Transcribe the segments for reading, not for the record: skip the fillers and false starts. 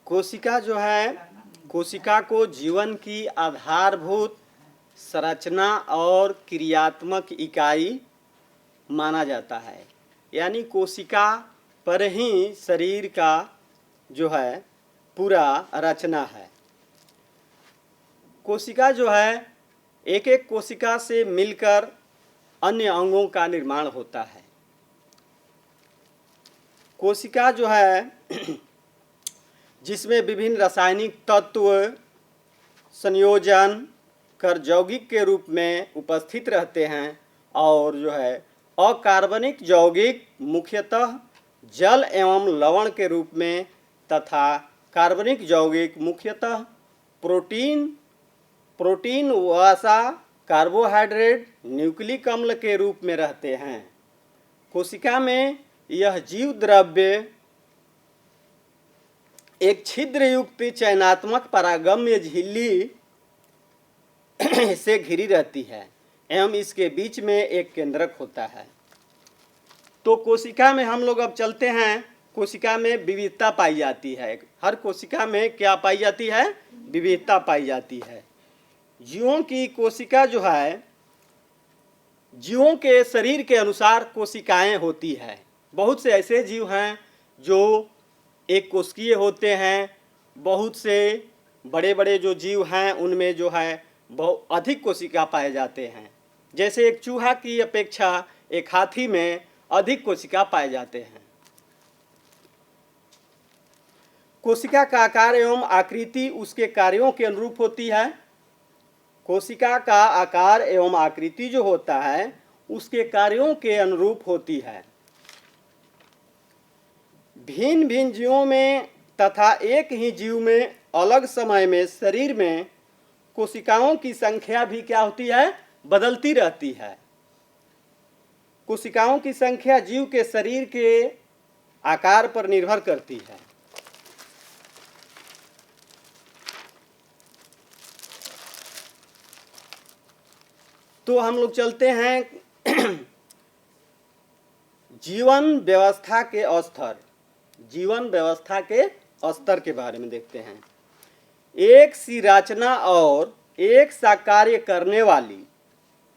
कोशिका जो है, कोशिका को जीवन की आधारभूत संरचना और क्रियात्मक इकाई माना जाता है। यानी कोशिका पर ही शरीर का जो है पूरा रचना है। कोशिका जो है, एक एक कोशिका से मिलकर अन्य अंगों का निर्माण होता है। कोशिका जो है जिसमें विभिन्न रासायनिक तत्व संयोजन कर यौगिक के रूप में उपस्थित रहते हैं और जो है अकार्बनिक यौगिक मुख्यतः जल एवं लवण के रूप में तथा कार्बनिक यौगिक मुख्यतः प्रोटीन वसा कार्बोहाइड्रेट न्यूक्लिक अम्ल के रूप में रहते हैं। कोशिका में यह जीव द्रव्य एक छिद्र युक्त चयनात्मक परागम्य झिल्ली से घिरी रहती है एवं इसके बीच में एक केंद्रक होता है। तो कोशिका में हम लोग अब चलते हैं। कोशिका में विविधता पाई जाती है। हर कोशिका में क्या पाई जाती है? विविधता पाई जाती है। जीवों की कोशिका जो है, जीवों के शरीर के अनुसार कोशिकाएं होती है। बहुत से ऐसे जीव हैं जो एक कोशिकीय होते हैं। बहुत से बड़े बड़े जो जीव हैं उनमें जो है बहुत अधिक कोशिका पाए जाते हैं। जैसे एक चूहा की अपेक्षा एक हाथी में अधिक कोशिका पाए जाते हैं। कोशिका का आकार एवं आकृति उसके कार्यों के अनुरूप होती है। कोशिका का आकार एवं आकृति जो होता है उसके कार्यों के अनुरूप होती है। भिन्न भिन्न जीवों में तथा एक ही जीव में अलग समय में शरीर में कोशिकाओं की संख्या भी क्या होती है? बदलती रहती है। कोशिकाओं की संख्या जीव के शरीर के आकार पर निर्भर करती है। तो हम लोग चलते हैं जीवन व्यवस्था के स्तर। जीवन व्यवस्था के स्तर के बारे में देखते हैं। एक सी रचना और एक सा कार्य करने वाली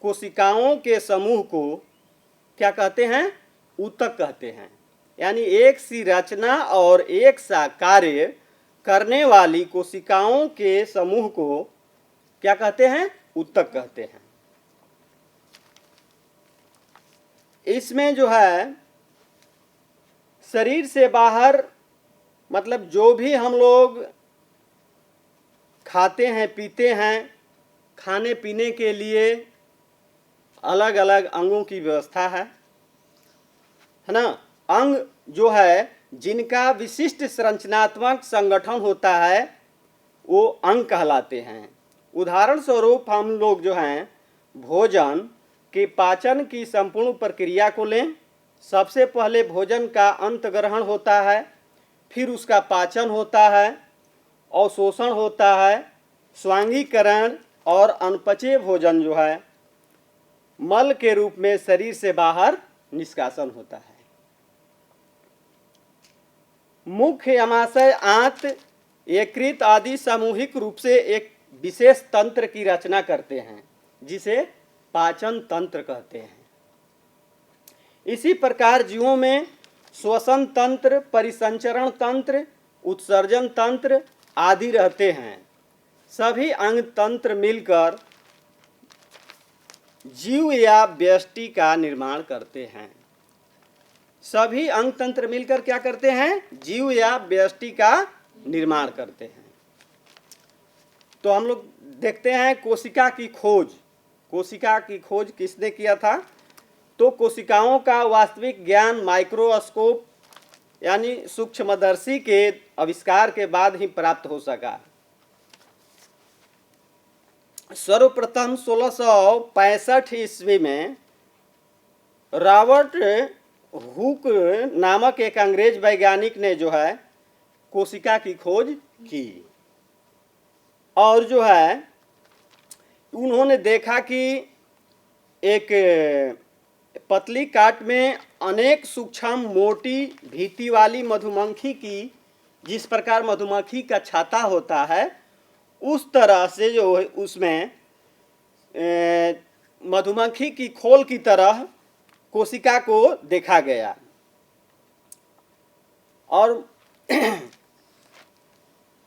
कोशिकाओं के समूह को क्या कहते हैं? ऊतक कहते हैं। यानी एक सी रचना और एक सा कार्य करने वाली कोशिकाओं के समूह को क्या कहते हैं? ऊतक कहते हैं। इसमें जो है शरीर से बाहर मतलब जो भी हम लोग खाते हैं पीते हैं, खाने पीने के लिए अलग अलग अंगों की व्यवस्था है ना। अंग जो है जिनका विशिष्ट संरचनात्मक संगठन होता है वो अंग कहलाते हैं। उदाहरण स्वरूप हम लोग जो हैं भोजन के पाचन की संपूर्ण प्रक्रिया को लें। सबसे पहले भोजन का अंतग्रहण होता है, फिर उसका पाचन होता है, अवशोषण होता है, स्वांगीकरण और अनपचे भोजन जो है मल के रूप में शरीर से बाहर निष्कासन होता है। मुख्य अमाशय आंत यकृत आदि सामूहिक रूप से एक विशेष तंत्र की रचना करते हैं जिसे पाचन तंत्र कहते हैं। इसी प्रकार जीवों में श्वसन तंत्र, परिसंचरण तंत्र, उत्सर्जन तंत्र आदि रहते हैं। सभी अंग तंत्र मिलकर जीव या व्यष्टि का निर्माण करते हैं। सभी अंग तंत्र मिलकर क्या करते हैं? जीव या व्यष्टि का निर्माण करते हैं। तो हम लोग देखते हैं कोशिका की खोज। कोशिका की खोज किसने किया था? तो कोशिकाओं का वास्तविक ज्ञान माइक्रोस्कोप यानी सूक्ष्मदर्शी के आविष्कार के बाद ही प्राप्त हो सका। सर्वप्रथम 1665 ईस्वी में रॉबर्ट हुक नामक एक अंग्रेज वैज्ञानिक ने जो है कोशिका की खोज की और जो है उन्होंने देखा कि एक पतली काट में अनेक सूक्ष्म मोटी भीति वाली मधुमक्खी की जिस प्रकार मधुमक्खी का छाता होता है, उस तरह से जो उसमें मधुमक्खी की खोल की तरह कोशिका को देखा गया। और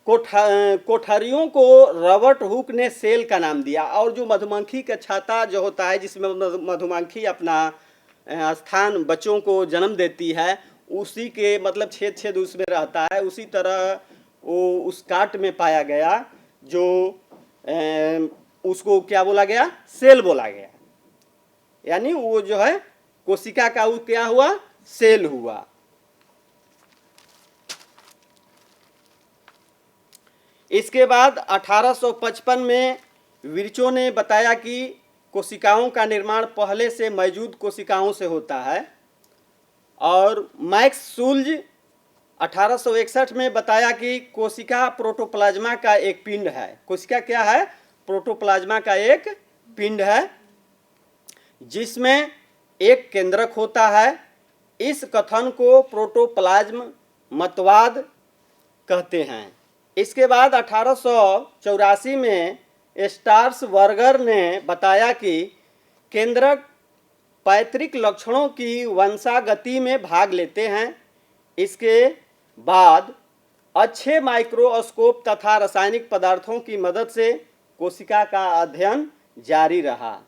कोठरियों को रॉबर्ट हुक ने सेल का नाम दिया। और जो मधुमक्खी का छाता जो होता है, जिसमें मधुमक्खी अपना स्थान बच्चों को जन्म देती है, उसी के मतलब छेद छेद उसमें रहता है, उसी तरह वो उस काट में पाया गया, जो उसको क्या बोला गया, सेल बोला गया। यानी वो जो है कोशिका का वो क्या हुआ, सेल हुआ। इसके बाद 1855 में विर्चो ने बताया कि कोशिकाओं का निर्माण पहले से मौजूद कोशिकाओं से होता है। और मैक्स सुल्ज 1861 में बताया कि कोशिका प्रोटोप्लाज्मा का एक पिंड है। कोशिका क्या है, प्रोटोप्लाज्मा का एक पिंड है, जिसमें एक केंद्रक होता है। इस कथन को प्रोटोप्लाज्म मतवाद कहते हैं। इसके बाद 1884 में स्टार्सबर्गर ने बताया कि केंद्रक पैतृक लक्षणों की वंशागति में भाग लेते हैं। इसके बाद अच्छे माइक्रोस्कोप तथा रासायनिक पदार्थों की मदद से कोशिका का अध्ययन जारी रहा।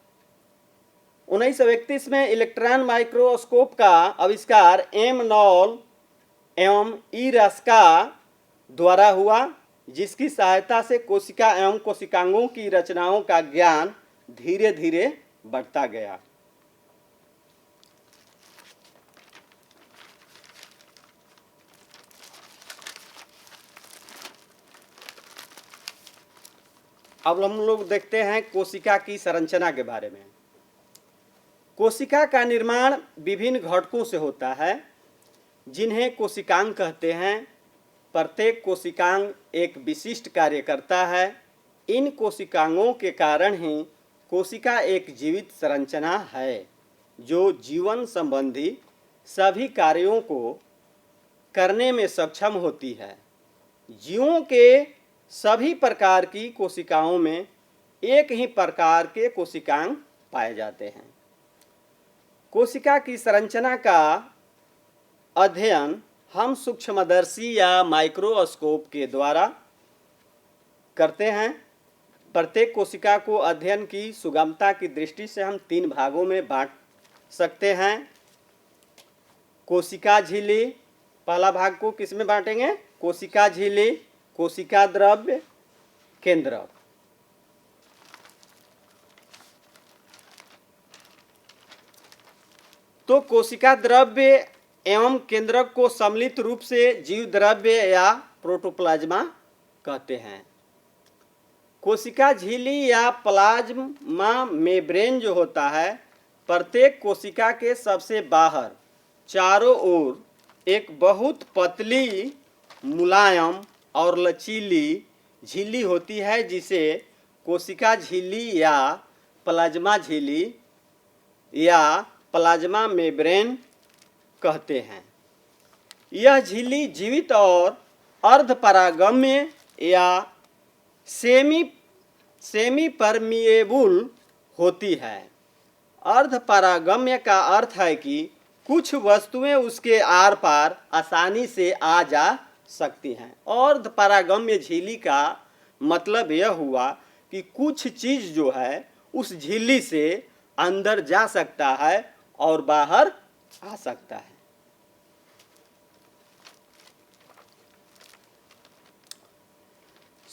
1931 में इलेक्ट्रॉन माइक्रोस्कोप का आविष्कार एम नॉल एवं ई रस्का द्वारा हुआ, जिसकी सहायता से कोशिका एवं कोशिकांगों की रचनाओं का ज्ञान धीरे धीरे बढ़ता गया। अब हम लोग देखते हैं कोशिका की संरचना के बारे में। कोशिका का निर्माण विभिन्न घटकों से होता है, जिन्हें कोशिकांग कहते हैं। प्रत्येक कोशिकांग एक विशिष्ट कार्य करता है। इन कोशिकांगों के कारण ही कोशिका एक जीवित संरचना है, जो जीवन संबंधी सभी कार्यों को करने में सक्षम होती है। जीवों के सभी प्रकार की कोशिकाओं में एक ही प्रकार के कोशिकांग पाए जाते हैं। कोशिका की संरचना का अध्ययन हम सूक्ष्मदर्शी या माइक्रोस्कोप के द्वारा करते हैं। प्रत्येक कोशिका को अध्ययन की सुगमता की दृष्टि से हम 3 भागों में बांट सकते हैं। कोशिका झिल्ली, पहला भाग को किस में बांटेंगे, कोशिका झिल्ली, कोशिका द्रव्य, केंद्रक। तो कोशिका द्रव्य एवं केंद्रक को सम्मिलित रूप से जीव द्रव्य या प्रोटोप्लाज्मा कहते हैं। कोशिका झिल्ली या प्लाज्मा मेम्ब्रेन जो होता है, प्रत्येक कोशिका के सबसे बाहर चारों ओर एक बहुत पतली, मुलायम और लचीली झिल्ली होती है, जिसे कोशिका झिल्ली या प्लाज्मा झिल्ली या प्लाज्मा मेम्ब्रेन कहते हैं। यह झिल्ली जीवित और अर्धपरागम्य या सेमी परमिएबल होती है। अर्धपरागम्य का अर्थ है कि कुछ वस्तुएं उसके आर पार आसानी से आ जा सकती हैं। अर्धपरागम्य झिल्ली का मतलब यह हुआ कि कुछ चीज जो है उस झिल्ली से अंदर जा सकता है और बाहर आ सकता है।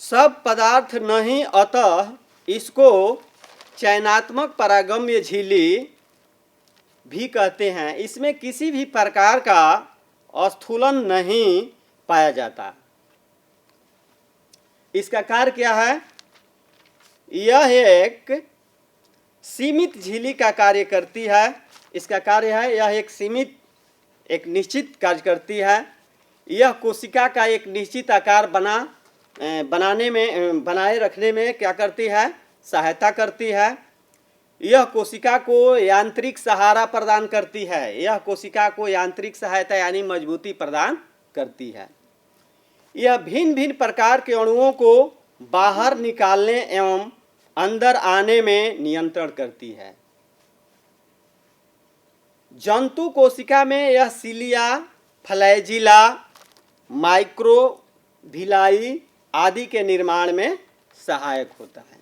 सब पदार्थ नहीं, अतः इसको चयनात्मक परागम्य झिल्ली भी कहते हैं। इसमें किसी भी प्रकार का स्थूलन नहीं पाया जाता। इसका कार्य क्या है, यह एक सीमित झिल्ली का कार्य करती है। इसका कार्य है, यह एक सीमित, एक निश्चित कार्य करती है। यह कोशिका का एक निश्चित आकार बनाए रखने में क्या करती है, सहायता करती है। यह कोशिका को यांत्रिक सहारा प्रदान करती है। यह कोशिका को यांत्रिक सहायता यानी मजबूती प्रदान करती है। यह भिन्न भिन्न प्रकार के अणुओं को बाहर निकालने एवं अंदर आने में नियंत्रण करती है। जंतु कोशिका में यह सिलिया, फ्लैजिला, माइक्रोविलाई आदि के निर्माण में सहायक होता है।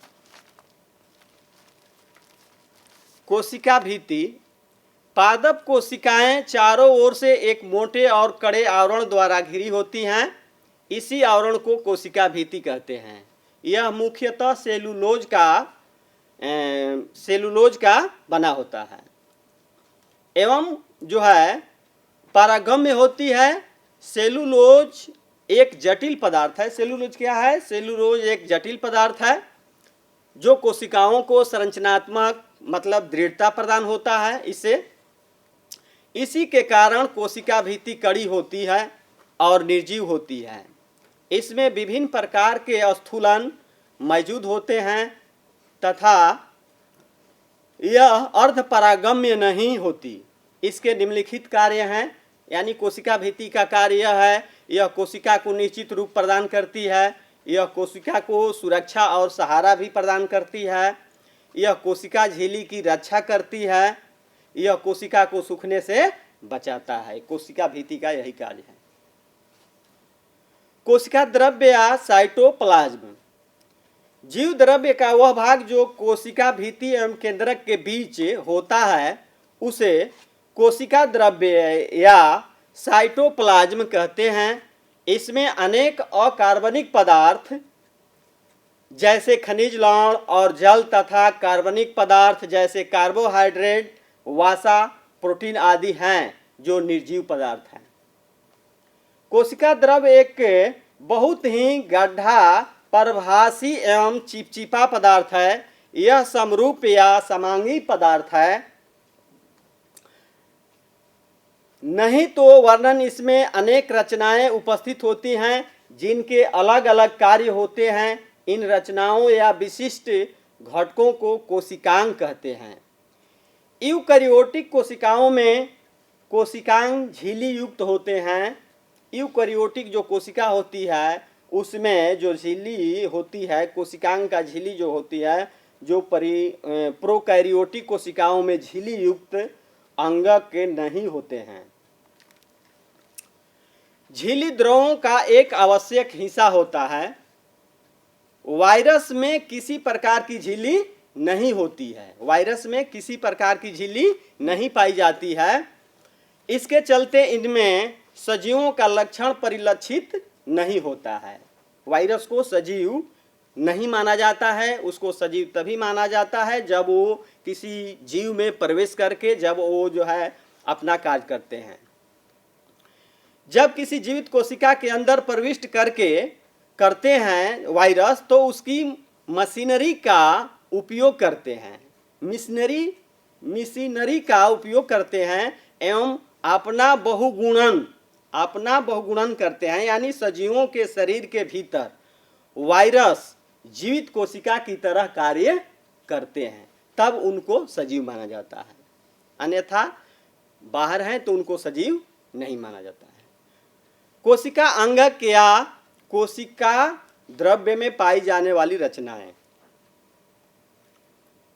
कोशिका भित्ति। पादप कोशिकाएं चारों ओर से एक मोटे और कड़े आवरण द्वारा घिरी होती हैं। इसी आवरण को कोशिका भित्ति कहते हैं। यह मुख्यतः सेलुलोज का बना होता है एवं जो है पारगम्य होती है। सेलुलोज एक जटिल पदार्थ है। सेलुलोज क्या है? सेलुलोज एक जटिल पदार्थ है जो कोशिकाओं को संरचनात्मक मतलब दृढ़ता प्रदान होता है। इसी के कारण कोशिका भित्ति कड़ी होती है और निर्जीव होती है। इसमें विभिन्न प्रकार के स्थूलन मौजूद होते हैं तथा यह अर्धपरागम्य नहीं होती। इसके निम्नलिखित कार्य हैं, यानी कोशिका भित्ति का कार्य यह है, यह कोशिका को निश्चित रूप प्रदान करती है, यह कोशिका को सुरक्षा और सहारा भी प्रदान करती है, यह कोशिका झिल्ली की रक्षा करती है, यह कोशिका को सूखने से बचाता है। कोशिका भित्ति का यही कार्य है। कोशिका द्रव्य या साइटोप्लाज्म। जीव द्रव्य का वह भाग जो कोशिका भित्ति एवं केंद्रक के बीच होता है उसे कोशिका द्रव्य या साइटोप्लाज्म कहते हैं। इसमें अनेक अकार्बनिक पदार्थ जैसे खनिज लवण और जल तथा कार्बनिक पदार्थ जैसे कार्बोहाइड्रेट, वसा, प्रोटीन आदि हैं जो निर्जीव पदार्थ हैं। कोशिका द्रव्य एक बहुत ही गड्ढा, परभासी एवं चिपचिपा पदार्थ है। यह समरूप या समांगी पदार्थ है। नहीं तो वर्णन इसमें अनेक रचनाएं उपस्थित होती हैं जिनके अलग अलग कार्य होते हैं। इन रचनाओं या विशिष्ट घटकों को कोशिकांग कहते हैं। यूकैरियोटिक कोशिकाओं में कोशिकांग झिल्ली युक्त होते हैं। यूकैरियोटिक जो कोशिका होती है उसमें जो झिल्ली होती है, कोशिकांग का झिल्ली जो होती है, जो प्रोकैरियोटिक कोशिकाओं में झिल्ली युक्त अंगक के नहीं होते हैं। झिल्ली द्रवों का एक आवश्यक हिस्सा होता है। वायरस में किसी प्रकार की झिल्ली नहीं होती है। वायरस में किसी प्रकार की झिल्ली नहीं पाई जाती है। इसके चलते इनमें सजीवों का लक्षण परिलक्षित नहीं होता है। वायरस को सजीव नहीं माना जाता है। उसको सजीव तभी माना जाता है जब वो किसी जीव में प्रवेश करके जब वो जो है अपना कार्य करते हैं। जब किसी जीवित कोशिका के अंदर प्रविष्ट करते हैं वायरस, तो उसकी मशीनरी का उपयोग करते हैं, मिशनरी का उपयोग करते हैं एवं अपना बहुगुणन करते हैं। यानी सजीवों के शरीर के भीतर वायरस जीवित कोशिका की तरह कार्य करते हैं, तब उनको सजीव माना जाता है। अन्यथा बाहर हैं तो उनको सजीव नहीं माना जाता है। कोशिका अंगक या कोशिका द्रव्य में पाई जाने वाली रचनाएं।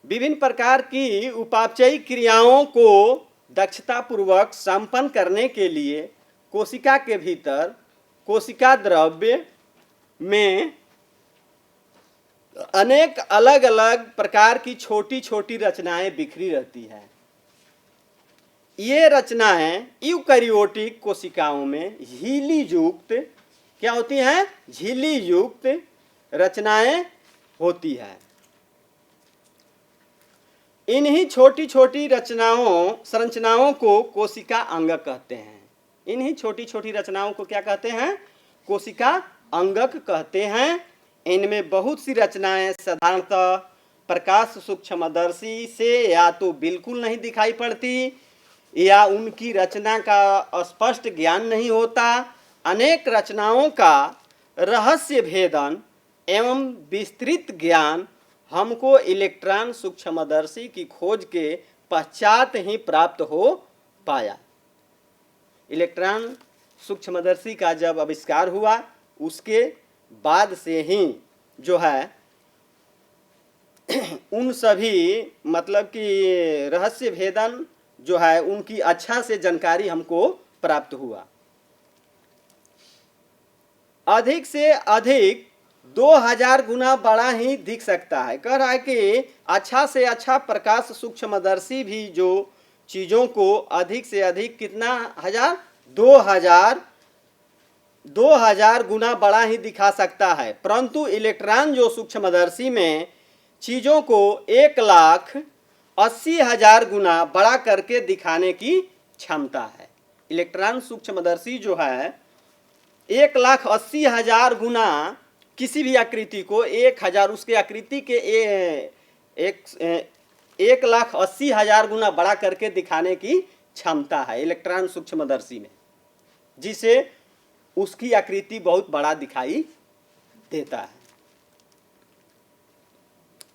विभिन्न प्रकार की उपापचयी क्रियाओं को दक्षतापूर्वक संपन्न करने के लिए कोशिका के भीतर कोशिका द्रव्य में अनेक अलग अलग प्रकार की छोटी छोटी रचनाएं बिखरी रहती है। ये रचनाएं यूकैरियोटिक कोशिकाओं में झिल्ली युक्त क्या होती हैं? झिल्ली युक्त रचनाएं होती है। इन्हीं छोटी छोटी संरचनाओं को कोशिका अंगक कहते हैं। इन्हीं छोटी छोटी रचनाओं को क्या कहते हैं? कोशिका अंगक कहते हैं। इनमें बहुत सी रचनाएं साधारणतः प्रकाश सूक्ष्मदर्शी से या तो बिल्कुल नहीं दिखाई पड़ती या उनकी रचना का स्पष्ट ज्ञान नहीं होता। अनेक रचनाओं का रहस्य भेदन एवं विस्तृत ज्ञान हमको इलेक्ट्रॉन सूक्ष्मदर्शी की खोज के पश्चात ही प्राप्त हो पाया। इलेक्ट्रॉन सूक्ष्मदर्शी का जब आविष्कार हुआ उसके बाद से ही जो है उन सभी मतलब कि रहस्य भेदन जो है उनकी अच्छा से जानकारी हमको प्राप्त हुआ। अधिक से अधिक 2000 गुना बड़ा ही दिख सकता है। कह रहा है कि अच्छा से अच्छा प्रकाश सूक्ष्मदर्शी भी जो चीज़ों को अधिक से अधिक कितना हजार 2000 गुना बड़ा ही दिखा सकता है, परंतु इलेक्ट्रॉन जो सूक्ष्मदर्शी में चीज़ों को 1,80,000 गुना बड़ा करके दिखाने की क्षमता है। इलेक्ट्रॉन सूक्ष्मदर्शी जो है 1,80,000 गुना किसी भी आकृति को 1000 उसके आकृति के 1,80,000 गुना बड़ा करके दिखाने की क्षमता है इलेक्ट्रॉन सूक्ष्मदर्शी में, जिसे उसकी आकृति बहुत बड़ा दिखाई देता है।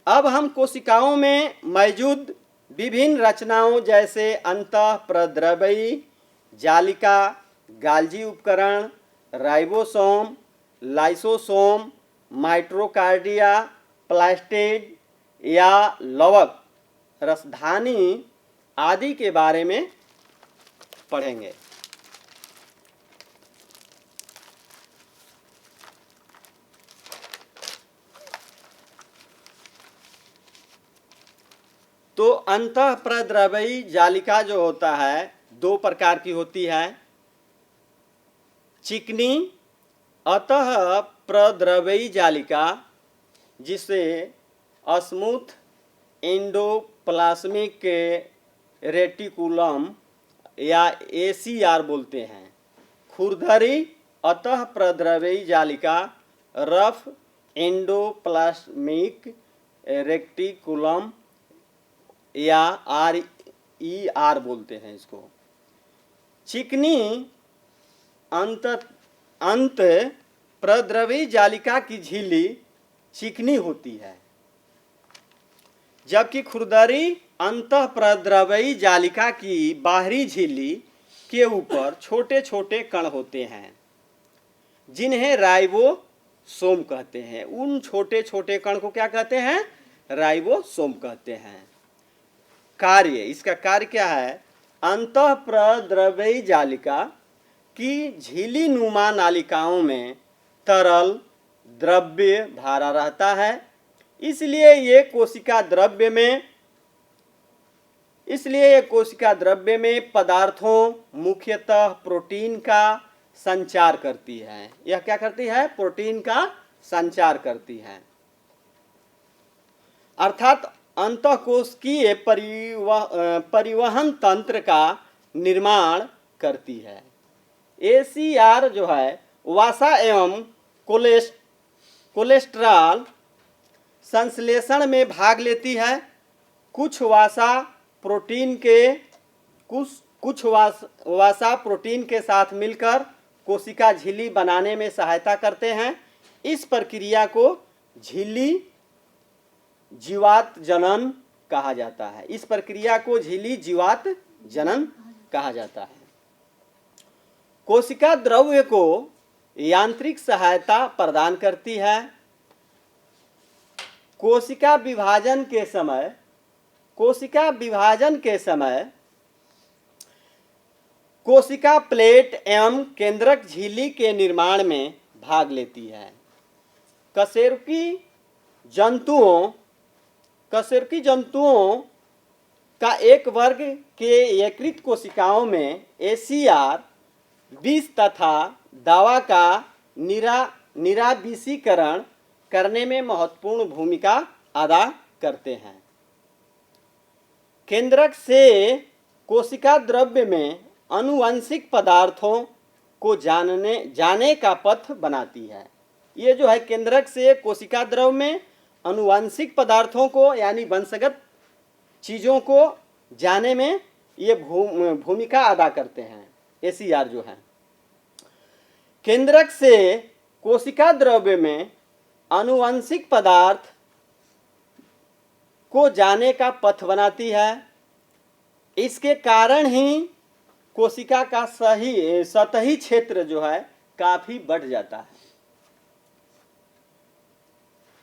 अब हम कोशिकाओं में मौजूद विभिन्न रचनाओं जैसे अंतःप्रद्रव्यी जालिका, गाल्जी उपकरण, राइबोसोम, लाइसोसोम, माइटोकार्डिया, प्लास्टिड या लवक, रसधानी आदि के बारे में पढ़ेंगे। तो अंतःप्रद्रव्यी जालिका जो होता है 2 प्रकार की होती है। चिकनी अतः प्रद्रव्यी जालिका, जिसे स्मूथ एंडोप्लाज्मिक रेटिकुलम या ACR बोलते हैं। खुरदरी अतः प्रद्रव्यी जालिका, रफ एंडोप्लाज्मिक रेटिकुलम या RER बोलते हैं इसको। चिकनी अंत प्रद्रव्यी जालिका की झिल्ली चिकनी होती है, जबकि खुरदरी अंतःप्रद्रव्यी जालिका की बाहरी झिल्ली के ऊपर छोटे छोटे कण होते हैं, जिन्हें राइबोसोम कहते हैं। उन छोटे छोटे कण को क्या कहते हैं? राइबोसोम कहते हैं। कार्य, इसका कार्य क्या है? अंतःप्रद्रव्यी जालिका की झिल्ली नुमा नालिकाओं में तरल द्रव्य भरा रहता है, इसलिए ये कोशिका द्रव्य में पदार्थों, मुख्यतः प्रोटीन का संचार करती है। यह क्या करती है? प्रोटीन का संचार करती है, अर्थात अंतःकोशिकीय परिवहन तंत्र का निर्माण करती है। ACR जो है वसा एवं कोलेस्ट्रॉल संश्लेषण में भाग लेती है। कुछ वसा प्रोटीन के साथ मिलकर कोशिका झिल्ली बनाने में सहायता करते हैं। इस प्रक्रिया को झिल्ली जीवात जनन कहा जाता है। इस प्रक्रिया को झिल्ली जीवात जनन कहा जाता है। कोशिका द्रव्य को यांत्रिक सहायता प्रदान करती है। कोशिका विभाजन के समय कोशिका प्लेट एवं केंद्रक झिल्ली के निर्माण में भाग लेती है। कशेरुकी जंतुओं का एक वर्ग के यकृत कोशिकाओं में ACR विष तथा दवा का निराविषीकरण करने में महत्वपूर्ण भूमिका अदा करते हैं। केंद्रक से कोशिका द्रव्य में आनुवंशिक पदार्थों को जाने का पथ बनाती है। ये जो है केंद्रक से कोशिका द्रव्य में आनुवंशिक पदार्थों को यानी वंशगत चीज़ों को जाने में ये भूमिका अदा करते हैं। ACR जो है केंद्रक से कोशिका द्रव्य में आनुवंशिक पदार्थ को जाने का पथ बनाती है। इसके कारण ही कोशिका का सतही क्षेत्र जो है काफ़ी बढ़ जाता है।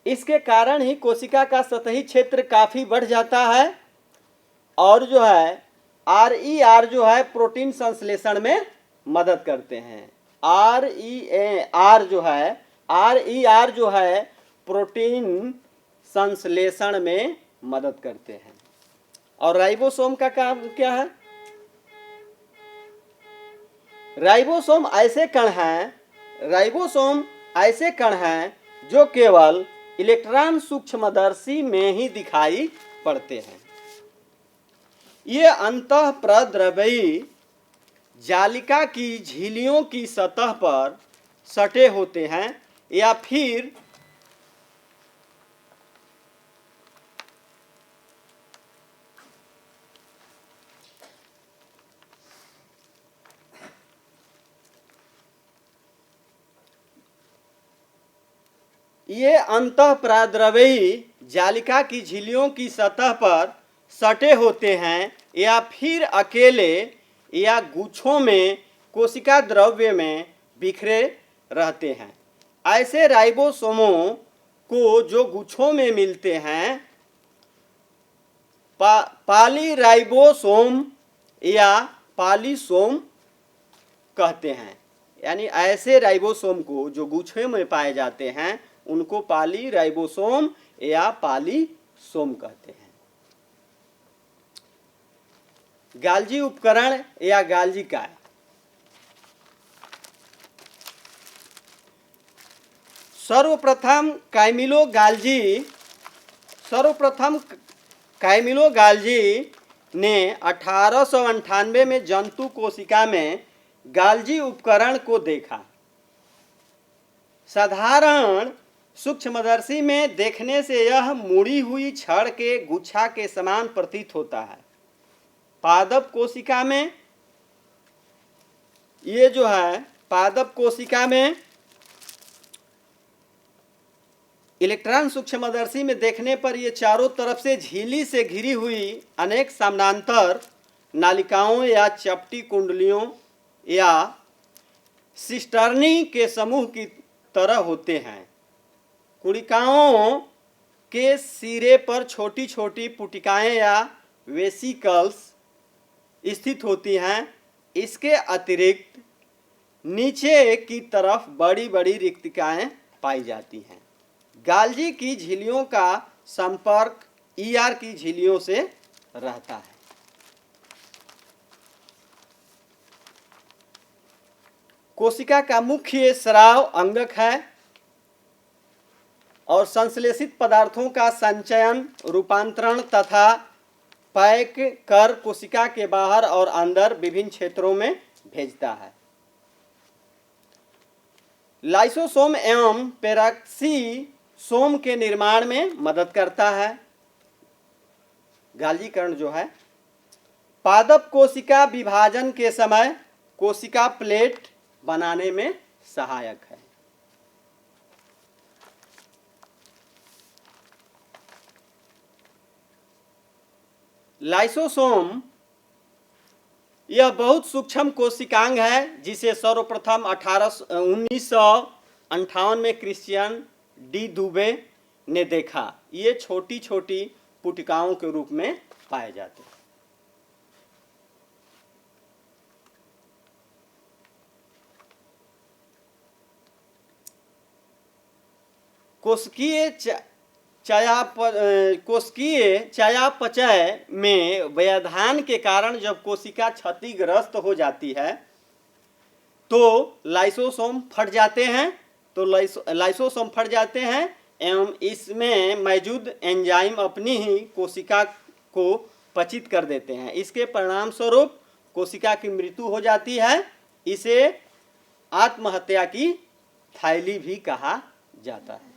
इसके कारण ही कोशिका का सतही क्षेत्र काफ़ी बढ़ जाता है और जो है RER जो है प्रोटीन संश्लेषण में मदद करते हैं। RER जो है प्रोटीन संश्लेषण में मदद करते हैं। और राइबोसोम का काम क्या है? राइबोसोम ऐसे कण हैं जो केवल इलेक्ट्रॉन सूक्ष्मदर्शी में ही दिखाई पड़ते हैं। ये अंतःप्रद्रव्यी जालिका की झिल्लियों की सतह पर सटे होते हैं या फिर जालिका की झिल्लियों की सतह पर सटे होते हैं या फिर अकेले या गुच्छों में कोशिका द्रव्य में बिखरे रहते हैं। ऐसे राइबोसोमों को जो गुच्छों में मिलते हैं पॉलीराइबोसोम या पॉलीसोम कहते हैं। यानी ऐसे राइबोसोम को जो गुच्छे में पाए जाते हैं उनको पॉलीराइबोसोम या पॉलीसोम कहते हैं। गाल्जी उपकरण या गाल्जी काय। सर्वप्रथम काइमिलो गाल्जी ने 1898 में जंतु कोशिका में गाल्जी उपकरण को देखा। साधारण सूक्ष्मदर्शी में देखने से यह मुड़ी हुई छड़ के गुच्छा के समान प्रतीत होता है। पादप कोशिका में इलेक्ट्रॉन सूक्ष्मदर्शी में देखने पर ये चारों तरफ से झिल्ली से घिरी हुई अनेक समानांतर नालिकाओं या चपटी कुंडलियों या सिस्टर्नी के समूह की तरह होते हैं। कुड़िकाओं के सिरे पर छोटी छोटी पुटिकाएं या वेसिकल्स स्थित होती हैं। इसके अतिरिक्त नीचे की तरफ बड़ी बड़ी रिक्तिकाएं पाई जाती हैं। गाल्जी की झिल्लियों का संपर्क ER की झिल्लियों से रहता है। कोशिका का मुख्य स्राव अंगक है और संश्लेषित पदार्थों का संचयन, रूपांतरण तथा पैक कर कोशिका के बाहर और अंदर विभिन्न क्षेत्रों में भेजता है। लाइसोसोम एवं पेरॉक्सीसोम के निर्माण में मदद करता है। गाल्जीकरण जो है पादप कोशिका विभाजन के समय कोशिका प्लेट बनाने में सहायक है। लाइसोसोम यह बहुत सूक्ष्म कोशिकांग है जिसे सर्वप्रथम 1958 में क्रिश्चियन डी दुबे ने देखा। ये छोटी छोटी पुटिकाओं के रूप में पाए जाते हैं। कोशिकीय चयापचय में व्यवधान के कारण जब कोशिका क्षतिग्रस्त हो जाती है तो लाइसोसोम फट जाते हैं एवं इसमें मौजूद एंजाइम अपनी ही कोशिका को पचित कर देते हैं। इसके परिणाम स्वरूप कोशिका की मृत्यु हो जाती है। इसे आत्महत्या की थैली भी कहा जाता है।